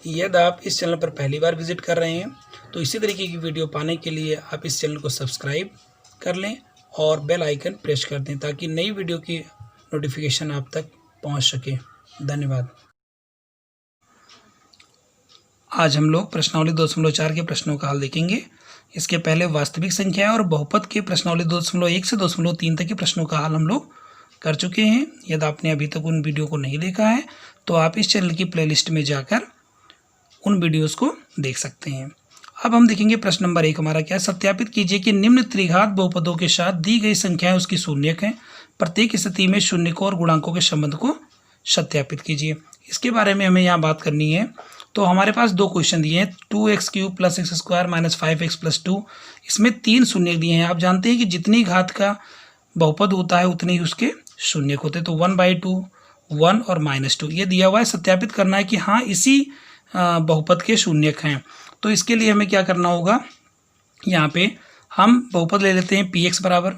यदि आप इस चैनल पर पहली बार विजिट कर रहे हैं तो इसी तरीके की वीडियो पाने के लिए आप इस चैनल को सब्सक्राइब कर लें और बेल आइकन प्रेस कर दें ताकि नई वीडियो की नोटिफिकेशन आप तक पहुंच सके। धन्यवाद। आज हम लोग प्रश्नावली 2.4 के प्रश्नों का हल देखेंगे। इसके पहले वास्तविक संख्या और बहुपद के प्रश्नावली 2.1 से 2.3 तक के प्रश्नों का हल हम लोग कर चुके हैं। यदि आपने अभी तक उन वीडियो को नहीं देखा है तो आप इस चैनल की प्लेलिस्ट में जाकर उन वीडियोस को देख सकते हैं। अब हम देखेंगे प्रश्न नंबर 1 हमारा क्या है। सत्यापित कीजिए कि निम्न त्रिघात बहुपदों के साथ दी गई संख्याएं उसकी शून्यक हैं। प्रत्येक स्थिति में शून्यकों और गुणांकों के संबंध को सत्यापित कीजिए। इसके बारे में हमें यहाँ बात करनी है। तो हमारे पास दो क्वेश्चन दिए हैं, 2x³ + x² - 5x + 2। इसमें 3 शून्यक दिए हैं। आप जानते हैं कि जितनी घात का बहुपद होता है उतने ही उसके शून्यक होते हैं। तो 1/2, 1 और -2 ये दिया हुआ है। सत्यापित करना है कि हाँ इसी बहुपद के शून्यक हैं। तो इसके लिए हमें क्या करना होगा, यहाँ पे हम बहुपद ले लेते हैं px बराबर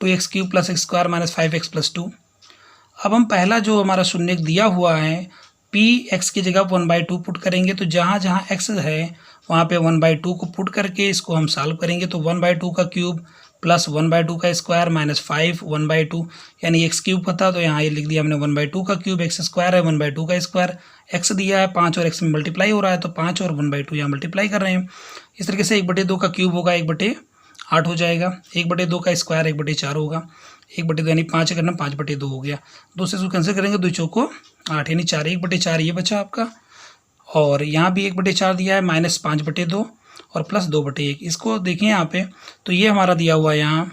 2x³ + x² - 5x + 2। अब हम पहला जो हमारा शून्यक दिया हुआ है px की जगह 1/2 पुट करेंगे। तो जहाँ जहाँ x है वहाँ पे 1/2 को पुट करके इसको हम सॉल्व करेंगे। तो 1/2 का क्यूब प्लस 1/2 का स्क्वायर माइनस 5 1/2 यानी x³ होता। तो यहाँ ये लिख दिया हमने 1/2 का क्यूब, x² है 1/2 का स्क्वायर, x दिया है 5 और x में मल्टीप्लाई हो रहा है तो 5 और 1/2 यहाँ मल्टीप्लाई कर रहे हैं। इस तरीके से 1/2 का क्यूब होगा 1/8 हो जाएगा, 1/2 का स्क्वायर 1/4 होगा, 1/2 यानी 5 करना 5/2 हो गया। 2 से इसको कैंसिल करेंगे, 2 चौको 8 यानी 4, 1/4 ये बचा आपका। और यहाँ भी 1/4 दिया है माइनस 5/2 और प्लस 2/1। इसको देखें यहाँ पे तो ये हमारा दिया हुआ है यहाँ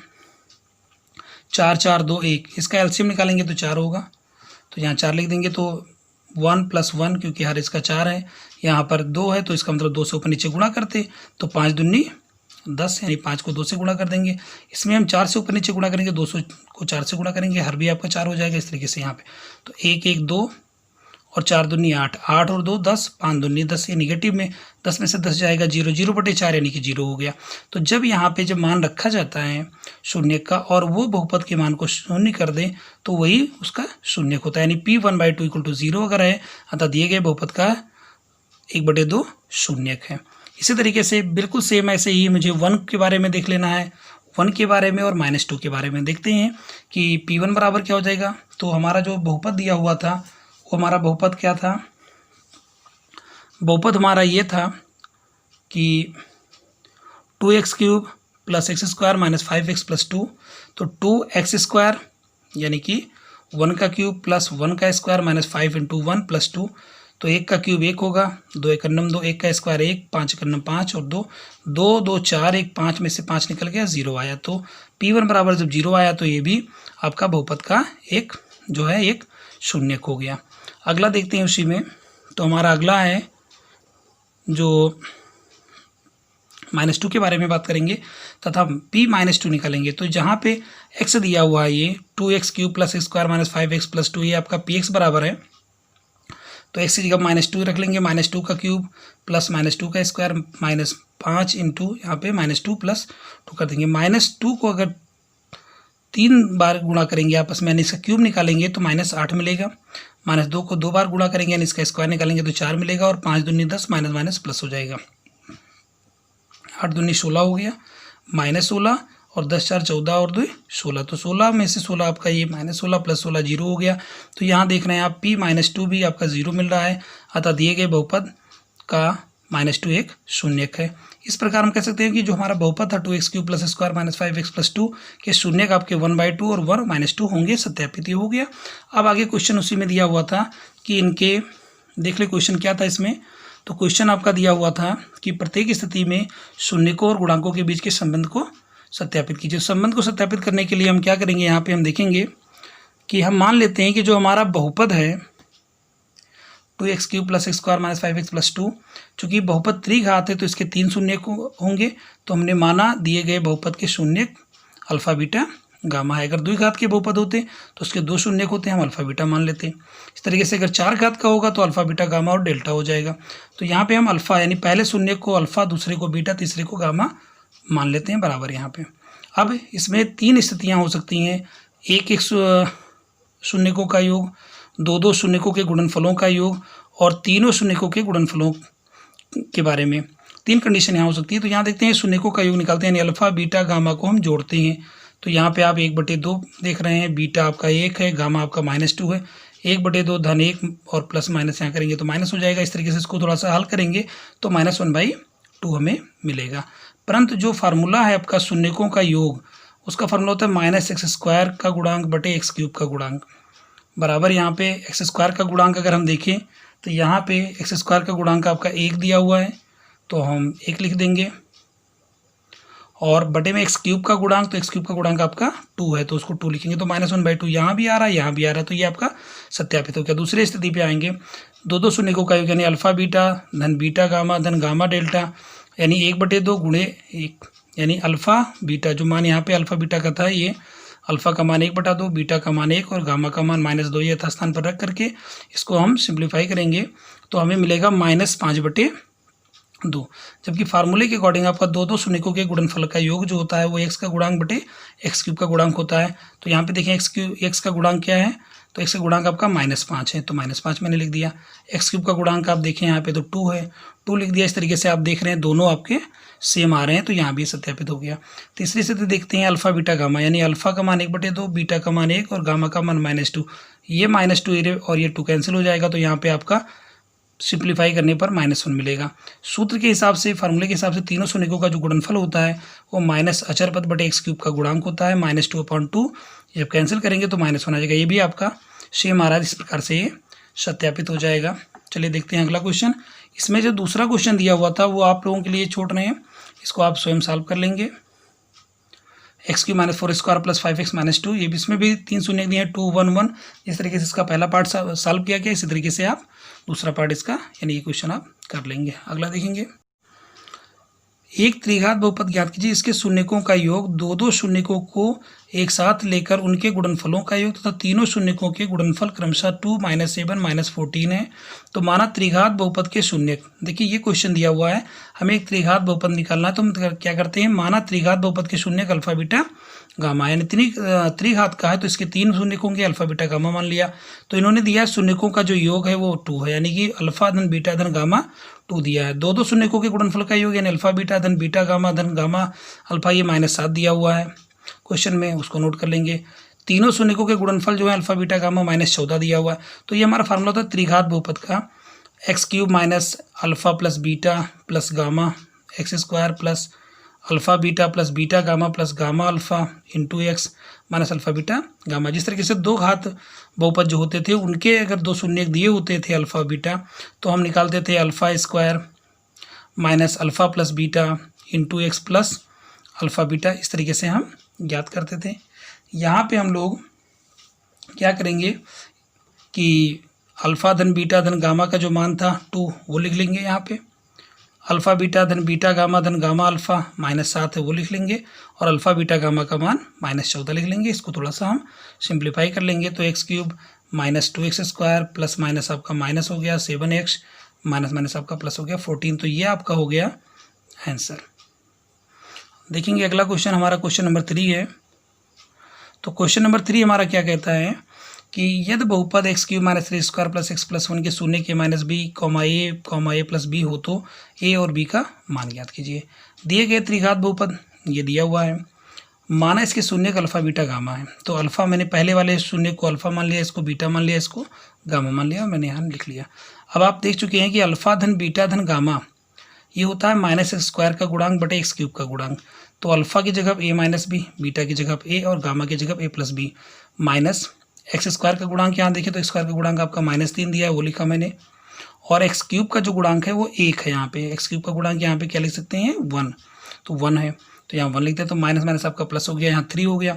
4 4 2 1। इसका एलसीएम निकालेंगे तो 4 होगा। तो यहाँ 4 लिख देंगे। तो 1 + 1 क्योंकि हर इसका 4 है, यहाँ पर 2 है तो इसका मतलब 2 से ऊपर नीचे गुणा करते तो 5 दूनी 10 यानी 5 को 2 से गुणा कर देंगे। इसमें हम 4 से ऊपर नीचे गुणा करेंगे, 200 को 4 से गुणा करेंगे, हर भी आपका 4 हो जाएगा। इस तरीके से यहाँ पे तो 1 1 2 और 4 दूनी 8, 8 और 2 10, 5 दूनी 10, ये निगेटिव में 10 में से 10 जाएगा 0, 0/4 यानी कि 0 हो गया। तो जब यहाँ पे जब मान रखा जाता है शून्य का और वो बहुपद के मान को शून्य कर दें तो वही उसका शून्यक होता है, यानी p 1/2 = 0 अगर है अतः दिए गए बहुपद का 1/2 शून्यक है। इसी तरीके से बिल्कुल सेम ऐसे ही मुझे 1 के बारे में देख लेना है, 1 के बारे में और -2 के बारे में देखते हैं कि p1 बराबर क्या हो जाएगा। तो हमारा जो बहुपद दिया हुआ था वो हमारा बहुपद क्या था, बहुपद हमारा ये था कि 2x³ + x² - 5x + 2। तो 2x² यानी कि 1 का क्यूब प्लस 1 का स्क्वायर माइनस 5 × 1 + 2। तो 1 का क्यूब 1 होगा, 2 × 9 2, 1 का स्क्वायर 1, 5 × 9 5 और 2 2 2 4, 1 5 में से 5 निकल गया 0 आया। तो p1 बराबर जब 0 आया तो ये भी आपका बहुपद का एक जो है एक शून्यक हो गया। अगला देखते हैं उसी में। तो हमारा अगला है जो -2 के बारे में बात करेंगे तथा p-2 निकालेंगे। तो जहाँ पे x दिया हुआ है ये 2x³ + x² - 5x + 2 ये आपका px बराबर है। तो x की जगह -2 रख लेंगे, -2 का क्यूब प्लस -2 का स्क्वायर माइनस 5 × यहाँ पे -2 + 2 कर देंगे। -2 को अगर 3 बार गुणा करेंगे आपस में यानी इसका क्यूब निकालेंगे तो -8 मिलेगा। -2 को 2 बार गुणा करेंगे यानी इसका स्क्वायर निकालेंगे तो 4 मिलेगा और 5 दूनी 10 माइनस प्लस हो जाएगा। 8 दूनी 16 हो गया, -16 और 10 4 14 और 2 16। तो 16 में से 16 आपका ये -16 + 16 0 हो गया। तो यहाँ देख रहे हैं आप p-2 भी आपका 0 मिल रहा है अतः दिए गए बहुपद का -2 एक शून्यक है। इस प्रकार हम कह सकते हैं कि जो हमारा बहुपद था 2x³ + x² - 5x + 2 के शून्यक आपके 1/2 और 1 -2 होंगे। सत्यापित हो गया। अब आगे क्वेश्चन उसी में दिया हुआ था कि इनके देख ले क्वेश्चन क्या था इसमें। तो क्वेश्चन आपका दिया हुआ था कि प्रत्येक स्थिति में शून्यकों और गुणांकों के बीच के संबंध को सत्यापित कीजिए। संबंध को सत्यापित करने के लिए हम क्या करेंगे, यहाँ पे हम देखेंगे कि हम मान लेते हैं कि जो हमारा बहुपद है 2x³ + x² - 5x + 2 चूँकि बहुपद त्रिघात है तो इसके 3 शून्यक होंगे। तो हमने माना दिए गए बहुपद के शून्यक अल्फा बीटा गामा है। अगर द्विघात के बहुपद होते तो उसके 2 शून्यक होते हैं, हम अल्फा बीटा मान लेते हैं। इस तरीके से अगर 4 घात का होगा तो अल्फा बीटा गामा और डेल्टा हो जाएगा। तो यहाँ पे हम अल्फा यानी पहले शून्यक को अल्फा, दूसरे को बीटा, तीसरे को गामा मान लेते हैं बराबर यहाँ पे। अब इसमें 3 स्थितियाँ हो सकती हैं, एक शून्यकों का योग, 2 शून्यकों के गुणनफलों का योग और तीनों शून्यकों के गुणनफलों के बारे में। 3 कंडीशन यहाँ हो सकती है। तो यहाँ देखते हैं शून्यकों का योग निकालते हैं, यानी अल्फा बीटा गामा को हम जोड़ते हैं। तो यहाँ पे आप 1/2 देख रहे हैं, बीटा आपका 1 है, गामा आपका -2 है। 1/2 धन 1 और प्लस माइनस यहाँ करेंगे तो माइनस हो जाएगा। इस तरीके से इसको थोड़ा सा हल करेंगे तो -1/2 हमें मिलेगा। परंतु जो फार्मूला है आपका शून्यकों का योग, उसका फार्मूला होता है -x² का गुणांक बटे x³ का गुणांक बराबर यहाँ पे x² का गुणांक अगर हम देखें तो यहाँ पे x² का गुणांक आपका 1 दिया हुआ है तो हम 1 लिख देंगे, और बटे में x³ का गुणांक, तो x³ का गुणांक आपका 2 है तो उसको 2 लिखेंगे तो -1/2 यहाँ भी आ रहा है, यहाँ भी आ रहा है, तो ये आपका सत्यापित हो गया। दूसरी स्थिति पे आएंगे, दो शून्यकों का योग यानी अल्फा बीटा धन बीटा गामा धन गामा डेल्टा, यानी 1/2 गुणे 1, यानी अल्फा बीटा जो मान यहाँ पे अल्फा बीटा का था, ये अल्फा का मान 1/2, बीटा का मान 1 और गामा का मान -2 यथास्थान पर रख करके इसको हम सिंप्लीफाई करेंगे तो हमें मिलेगा -5/2। जबकि फार्मूले के अकॉर्डिंग आपका दो शून्यकों के गुणनफल का योग जो होता है वो x का गुणांक बटे x³ का गुणांक होता है। तो यहाँ पे देखें x का गुणांक क्या है, तो x का गुणांक आपका -5 है तो -5 मैंने लिख दिया। x³ का गुणांक आप देखें यहाँ पे तो 2 है, 2 लिख दिया। इस तरीके से आप देख रहे हैं दोनों आपके सेम आ रहे हैं तो यहाँ भी सत्यापित हो गया। तीसरी स्थिति देखते हैं, अल्फा बीटा गामा, यानी अल्फा का मान 1/2, बीटा का मान 1 और गामा का मान -2। ये -2 और ये 2 कैंसिल हो जाएगा तो यहाँ पे आपका सिंप्लीफाई करने पर -1 मिलेगा। सूत्र के हिसाब से, फार्मूले के हिसाब से तीनों शून्यकों का जो गुणनफल होता है वो माइनस अचर पद बटे x³ का गुणांक होता है -2/2। जब कैंसिल करेंगे तो -1 आ जाएगा। ये भी आपका सेम आ रहा है, इस प्रकार से ये सत्यापित हो जाएगा। चलिए देखते हैं अगला क्वेश्चन। इसमें जो दूसरा क्वेश्चन दिया हुआ था वो आप लोगों के लिए छोड़ रहे हैं, इसको आप स्वयं सॉल्व कर लेंगे। x³ - 4² + 5x - 2, ये भी इसमें भी 3 शून्य दिए हैं, 2 1 1। इस तरीके से इसका पहला पार्ट सॉल्व किया गया, इसी तरीके से आप दूसरा पार्ट इसका यानी ये क्वेश्चन आप कर लेंगे। अगला देखेंगे, एक त्रिघात बहुपद ज्ञात कीजिए, इसके शून्यकों का योग दो शून्यकों को एक साथ लेकर उनके गुणनफलों का योग तथा तीनों शून्यकों के गुणनफल क्रमशः 2 -7 -14 है। तो माना त्रिघात बहुपद के शून्यक, देखिए ये क्वेश्चन दिया हुआ है, हमें एक त्रिघात बहुपद निकालना है तो हम क्या करते हैं, माना त्रिघात बहुपद के शून्यक अल्फा बीटा गामा, यानी त्रिघात का है तो इसके 3 शून्यकों के अल्फा बीटा गामा मान लिया। तो इन्होंने दिया शून्यकों का जो योग है वो 2 है, यानी कि अल्फा धन बीटा धन गामा 2 दिया है। दो शून्यकों के गुणनफल का योग यानी अल्फा बीटा धन बीटा गामा धन गामा अल्फा, ये -7 दिया हुआ है क्वेश्चन में, उसको नोट कर लेंगे। तीनों शून्यकों के गुणनफल जो है अल्फा बीटा गामा -14 दिया हुआ है। तो ये हमारा फार्मूला होता है त्रिघात बहुपद का, x³ - alpha plus beta plus gamma x² plus alpha beta plus beta gamma plus gamma alpha into x minus alpha beta gamma. जिस तरीके से दो घात बहुपद जो होते थे उनके अगर 2 शून्य दिए होते थे अल्फा बीटा, तो हम निकालते थे alpha minus alpha plus beta into x plus alpha beta. इस तरीके से हम ज्ञात करते थे। यहाँ पे हम लोग क्या करेंगे कि अल्फा धन बीटा धन गामा का जो मान था 2 वो लिख लेंगे, यहाँ पे अल्फा बीटा धन बीटा गामा धन गामा अल्फा -7 है वो लिख लेंगे, और अल्फा बीटा गामा का मान -14 लिख लेंगे। इसको थोड़ा सा हम सिंप्लीफाई कर लेंगे तो x³ - 2x² प्लस माइनस आपका माइनस हो गया 7x माइनस माइनस आपका प्लस हो गया 14। तो ये आपका हो गया आंसर। देखेंगे अगला क्वेश्चन, हमारा क्वेश्चन नंबर 3 है। तो क्वेश्चन नंबर 3 हमारा क्या कहता है कि यदि बहुपद x³ - 3² + x + 1 के शून्य के -b, a प्लस b हो तो a और b का मान ज्ञात कीजिए। दिए गए त्रिघात बहुपद ये दिया हुआ है, माना इसके शून्य का अल्फा बीटा गामा है। तो अल्फा मैंने पहले वाले शून्य को अल्फा मान लिया, इसको बीटा मान लिया, इसको गामा मान लिया और मैंने यहाँ लिख लिया। अब आप देख चुके हैं कि अल्फा धन बीटा धन गामा ये होता है -x² का गुणांक बटे x³ का गुणांक। तो अल्फा की जगह a - b, बीटा की जगह a और गामा की जगह a + b माइनस x² का गुणांक यहाँ देखें तो x² का गुणांक आपका -3 दिया है वो लिखा मैंने, और x³ का जो गुणांक है वो 1 है। यहाँ पे x³ का गुणांक यहाँ पे क्या लिख सकते हैं 1, तो 1 है तो यहाँ 1 लिखते हैं, तो माइनस माइनस आपका प्लस हो गया, यहाँ 3 हो गया।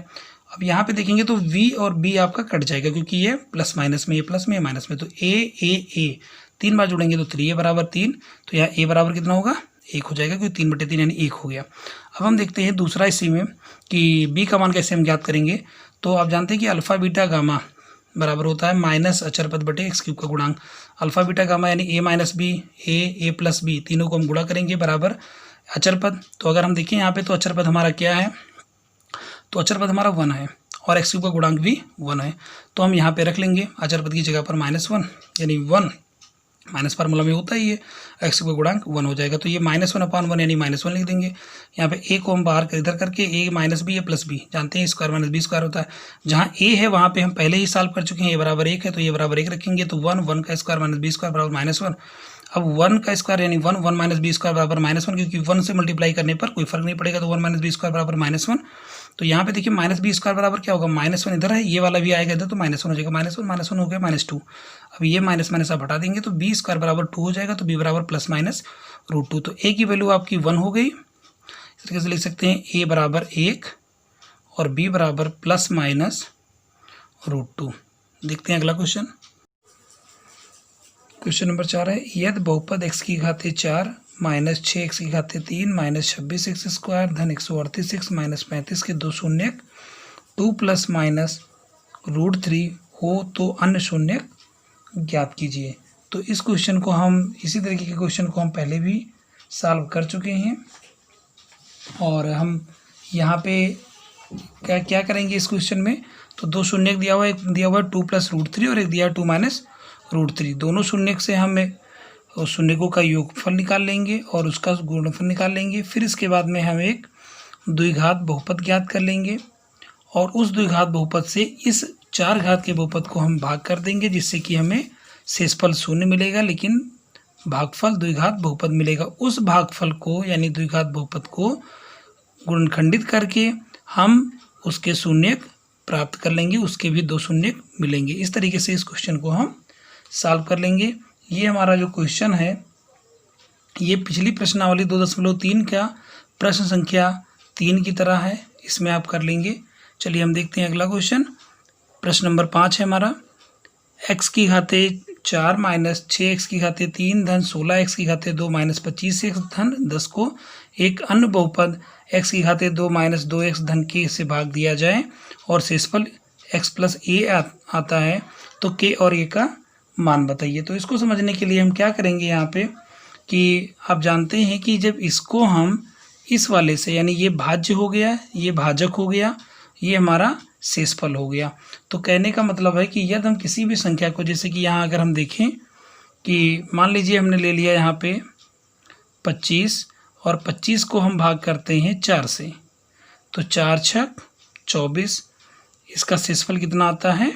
अब यहाँ पे देखेंगे तो v और b आपका कट जाएगा क्योंकि ये प्लस माइनस में, ये प्लस में, माइनस में, तो a 3 बार जुड़ेंगे तो 3a = 3, तो यहाँ a बराबर कितना होगा 1 हो जाएगा क्योंकि 3/3 यानी 1 हो गया। अब हम देखते हैं दूसरा इसी में कि b का मान कैसे हम ज्ञात करेंगे। तो आप जानते हैं कि अल्फा बीटा गामा बराबर होता है माइनस अचर पद बटे x³ का गुणांक। अल्फा बीटा गामा यानी a - b, a + b तीनों को हम गुणा करेंगे बराबर अचर पद। तो अगर हम देखें यहाँ पे तो अचर पद हमारा क्या है, तो अचर पद हमारा 1 है और x³ का गुणांक भी 1 है। तो हम यहाँ पे रख लेंगे अचर पद की जगह पर -1 यानी 1 माइनस फार्मूला में होता ही है, एक्स का गुणांक 1 हो जाएगा। तो ये -1/1 यानी -1 लिख देंगे। यहाँ पे ए को हम बाहर इधर करके ए माइनस बी या प्लस बी, जानते हैं स्क्वायर माइनस बी स्क्वायर होता है। जहाँ ए है वहाँ पे हम पहले ही सॉल्व कर चुके हैं, ए बराबर 1 है तो ये बराबर 1 रखेंगे। तो 1 का स्क्वायर माइनस बी स्क्वायर बराबर -1। अब 1 का स्क्वायर यानी 1 माइनस बी स्क्वायर बराबर -1, क्योंकि 1 से मल्टीप्लाई करने पर कोई फर्क नहीं पड़ेगा, तो 1 माइनस बी स्क्वायर बराबर -1। तो यहाँ पे देखिए माइनस बी स्क्वायर बराबर क्या होगा, -1 इधर है, ये वाला भी आएगा इधर, तो -1 हो जाएगा। -1 हो गया -2। अब ये माइनस माइनस आप हटा देंगे तो बी स्क्वायर बराबर 2 हो जाएगा। तो बी बराबर +-√2। तो ए की वैल्यू आपकी 1 हो गई। इस तरीके से लिख सकते हैं ए बराबर 1 और बी बराबर +-√2। देखते हैं अगला क्वेश्चन। क्वेश्चन नंबर 4 है, यदि बहुपद x की घाते 4 -6x की घाते 3 -26x स्क्वायर धन 138x -35 के दो शून्यक 2 ± √3 हो तो अन्य शून्यक ज्ञात कीजिए। तो इस क्वेश्चन को हम इसी तरीके के क्वेश्चन को हम पहले भी सॉल्व कर चुके हैं, और हम यहाँ पे क्या करेंगे इस क्वेश्चन में। तो दो शून्यक दिया हुआ है, एक दिया हुआ है 2 + √3 और एक दिया है 2 - √3। दोनों शून्यक से हम शून्यकों का योगफल निकाल लेंगे और उसका गुणनफल निकाल लेंगे। फिर इसके बाद में हम एक द्विघात बहुपद ज्ञात कर लेंगे और उस द्विघात बहुपद से इस 4 घात के बहुपद को हम भाग कर देंगे, जिससे कि हमें शेषफल 0 मिलेगा, लेकिन भागफल द्विघात बहुपद मिलेगा। उस भागफल को यानी द्विघात बहुपद को गुणनखंडित करके हम उसके शून्यक प्राप्त कर लेंगे, उसके भी 2 शून्यक मिलेंगे। इस तरीके से इस क्वेश्चन को हम सॉल्व कर लेंगे। ये हमारा जो क्वेश्चन है ये पिछली प्रश्नावली 2.3 का प्रश्न संख्या 3 की तरह है, इसमें आप कर लेंगे। चलिए हम देखते हैं अगला क्वेश्चन। प्रश्न नंबर 5 है हमारा, x की घाते 4 -6x की घाते 3 धन 16x की घाते 2 -25x धन 10 को एक अन्य बहुपद x की घाते 2 - 2x धन k से भाग दिया जाए और शेषफल x + a आता है, तो k और a का मान बताइए। तो इसको समझने के लिए हम क्या करेंगे यहाँ पे कि आप जानते हैं कि जब इसको हम इस वाले से, यानी ये भाज्य हो गया, ये भाजक हो गया, ये हमारा शेषफल हो गया। तो कहने का मतलब है कि यदि हम किसी भी संख्या को, जैसे कि यहाँ अगर हम देखें कि मान लीजिए हमने ले लिया यहाँ पे 25 और 25 को हम भाग करते हैं 4 से, तो 4 × 6 = 24, इसका शेषफल कितना आता है,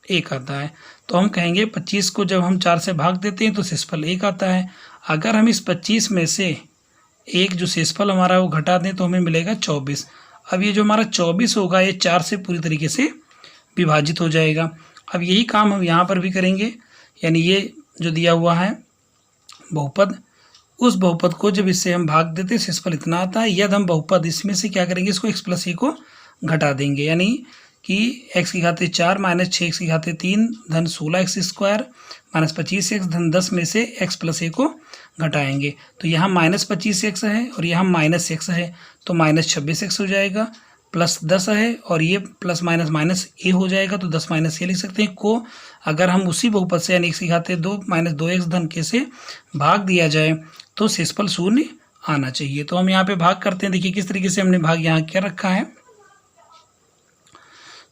1 आता है। तो हम कहेंगे 25 को जब हम 4 से भाग देते हैं तो शेषफल 1 आता है। अगर हम इस 25 में से एक जो शेषफल हमारा वो घटा दें तो हमें मिलेगा 24। अब ये जो हमारा 24 होगा ये 4 से पूरी तरीके से विभाजित हो जाएगा। अब यही काम हम यहाँ पर भी करेंगे, यानी ये जो दिया हुआ है बहुपद, उस बहुपद को जब इससे हम भाग देते हैं शेषफल इतना आता है। यदि हम बहुपद इसमें से क्या करेंगे, इसको x + a को घटा देंगे, यानी कि x की घाते 4 -6x की घाते 3 धन 16x स्क्वायर -25x धन 10 में से x + a को घटाएंगे। तो यहाँ -25x है और यहाँ -x है, तो -26x हो जाएगा, +10 है और ये +- a हो जाएगा, तो 10 - a लिख सकते हैं। को अगर हम उसी बहुपद से यानी x की घाते 2 - 2x धन k से भाग दिया जाए तो शेषफल 0 आना चाहिए। तो हम यहाँ पे भाग करते हैं। देखिए किस तरीके से हमने भाग यहाँ क्या रखा है।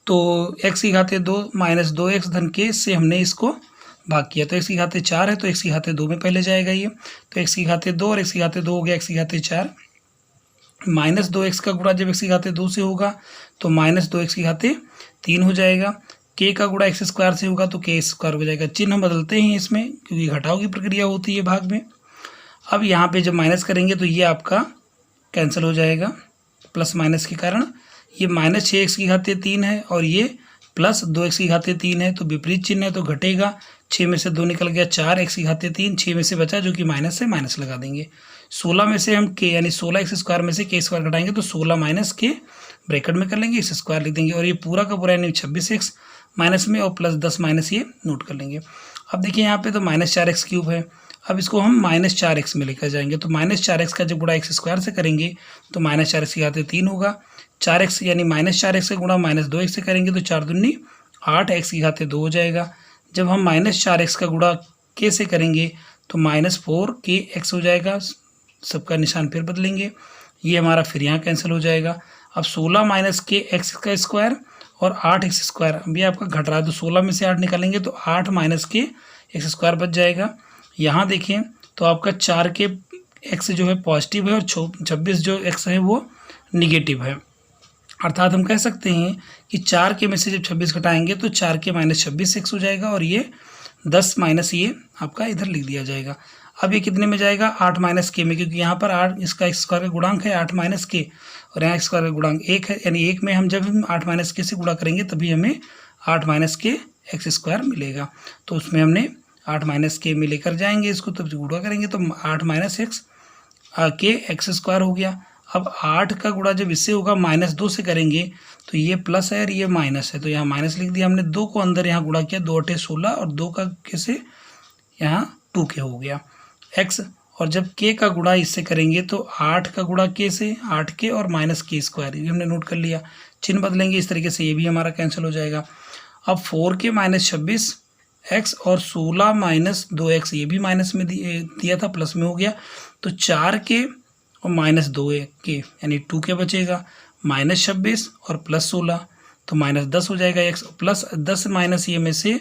तो x की घाते 2 - 2x धन k से हमने इसको भाग किया, तो x की घाते 4 है तो x की घाते 2 में पहले जाएगा ये, तो x की घाते 2 और x की घाते 2 हो गया x की घाते 4 -2x का गुणा जब x की घाते 2 से होगा तो -2x की घाते 3 हो जाएगा। k का गुणा x स्क्वायर से होगा तो k स्क्वायर हो जाएगा। चिन्ह हम बदलते हैं इसमें क्योंकि घटाव की प्रक्रिया होती है भाग में। अब यहाँ पे जब माइनस करेंगे तो ये आपका कैंसिल हो जाएगा प्लस माइनस के कारण। ये -6x की घाते 3 है और ये +2x की घाते 3 है, तो विपरीत चिन्ह है तो घटेगा। 6 में से 2 निकल गया, 4x की घाते 3, 6 में से बचा जो कि माइनस है, माइनस लगा देंगे। 16 में से हम k यानी 16x स्क्वायर में से k स्क्वायर घटाएंगे तो 16 - k ब्रैकेट में कर लेंगे, x स्क्वायर लिख देंगे और ये पूरा का पूरा यानी 26x माइनस में और +10 माइनस ये नोट कर लेंगे। अब देखिए यहाँ पे तो -4x³ है, अब इसको हम -4x में लेकर जाएंगे, तो -4x का जब गुणा x स्क्वायर से करेंगे तो -4x की घाते 3 होगा। 4x यानी -4x का गुणा -2x से करेंगे तो 4 दूनी 8 x की घाते 2 हो जाएगा। जब हम -4x का गुणा k से करेंगे तो -4kx हो जाएगा। सबका निशान फिर बदलेंगे, ये हमारा फिर यहाँ कैंसिल हो जाएगा। अब 16 - kx का स्क्वायर और 8x स्क्वायर भी आपका घट रहा है, तो 16 में से 8 निकालेंगे तो 8 - k x स्क्वायर बच जाएगा। यहाँ देखें तो आपका 4 के एक्स जो है पॉजिटिव है और 26 जो एक्स है वो निगेटिव है। अर्थात हम कह सकते हैं कि 4 के में से जब 26 घटाएंगे तो 4 के माइनस 26 एक्स हो जाएगा और ये 10 माइनस ये आपका इधर लिख दिया जाएगा। अब ये कितने में जाएगा 8 माइनस के में, क्योंकि यहाँ पर 8 इसका एक्स स्क्वायर का गुणांक है 8 माइनस के और यहाँ एक्स स्क्वायर का गुणांक 1 है, यानी 1 में हम जब 8 माइनस के से गुणा करेंगे तभी हमें 8 माइनस के एक्स स्क्वायर मिलेगा। तो उसमें हमने 8 माइनस के में लेकर जाएंगे इसको, तब गुणा करेंगे तो 8 माइनस एक्स के एक्स स्क्वायर हो गया। अब 8 का गुणा जब इससे होगा -2 से करेंगे तो ये प्लस है और ये माइनस है, तो यहाँ माइनस लिख दिया हमने। 2 को अंदर यहाँ गुणा किया, 2 8 16 और 2 का के से यहाँ 2 के हो गया एक्स। और जब के का गुणा इससे करेंगे तो 8 का गुणा के से 8 के और माइनस के स्क्वायर, ये हमने नोट कर लिया। चिन्ह बदलेंगे इस तरीके से, ये भी हमारा कैंसिल हो जाएगा। अब 4 के माइनस 26 एक्स और 16 माइनस 2 एक्स, ये भी माइनस में दिया था, प्लस में हो गया। तो 4 के और माइनस 2 के यानी 2 के बचेगा, माइनस 26 और प्लस 16 तो माइनस 10 हो जाएगा एक्स, प्लस 10 माइनस ये में से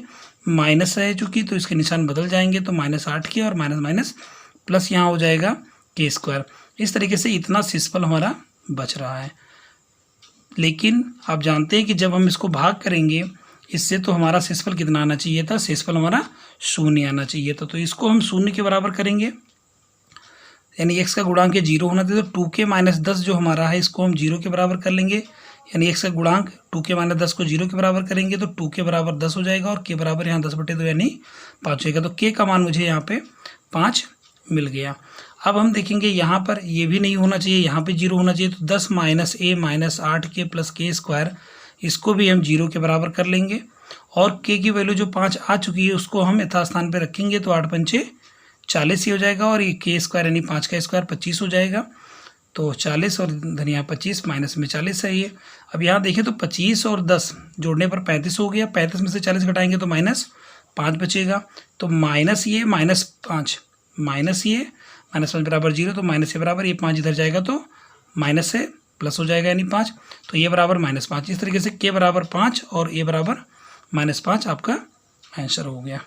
माइनस है चूँकि तो इसके निशान बदल जाएंगे, तो माइनस 8 के और माइनस माइनस प्लस यहाँ हो जाएगा के स्क्वायर। इस तरीके से इतना शेषफल हमारा बच रहा है। लेकिन आप जानते हैं कि जब हम इसको भाग करेंगे इससे तो हमारा शेषफल कितना आना चाहिए था, शेषफल हमारा 0 आना चाहिए था। तो इसको हम 0 के बराबर करेंगे, यानी x का गुणांक 0 होना चाहिए। तो 2 के माइनस 10 जो हमारा है इसको हम 0 के बराबर कर लेंगे, यानी x का गुणांक 2 के माइनस 10 को 0 के बराबर करेंगे तो 2 के बराबर 10 हो जाएगा और k बराबर यहाँ 10/2 यानी 5 होगा। तो k का मान मुझे यहाँ पे 5 मिल गया। अब हम देखेंगे यहाँ पर ये भी नहीं होना चाहिए, यहाँ पे 0 होना चाहिए। तो 10 minus a minus 8k plus के स्क्वायर, इसको भी हम 0 के बराबर कर लेंगे और k की वैल्यू जो 5 आ चुकी है उसको हम यथास्थान पे रखेंगे तो 8 पंचे 40 ही हो जाएगा और ये के स्क्वायर यानी 5 का स्क्वायर 25 हो जाएगा। तो 40 और धनिया 25 माइनस में 40 है ये। अब यहाँ देखें तो 25 और 10 जोड़ने पर 35 हो गया, 35 में से 40 घटाएंगे तो -5 बचेगा। तो माइनस ये -5 माइनस ये -5 बराबर 0, तो माइनस के बराबर ये 5 इधर जाएगा तो माइनस से प्लस हो जाएगा यानी 5, तो ये बराबर -5। इस तरीके से के बराबर 5 और ए बराबर -5 आपका आंसर हो गया।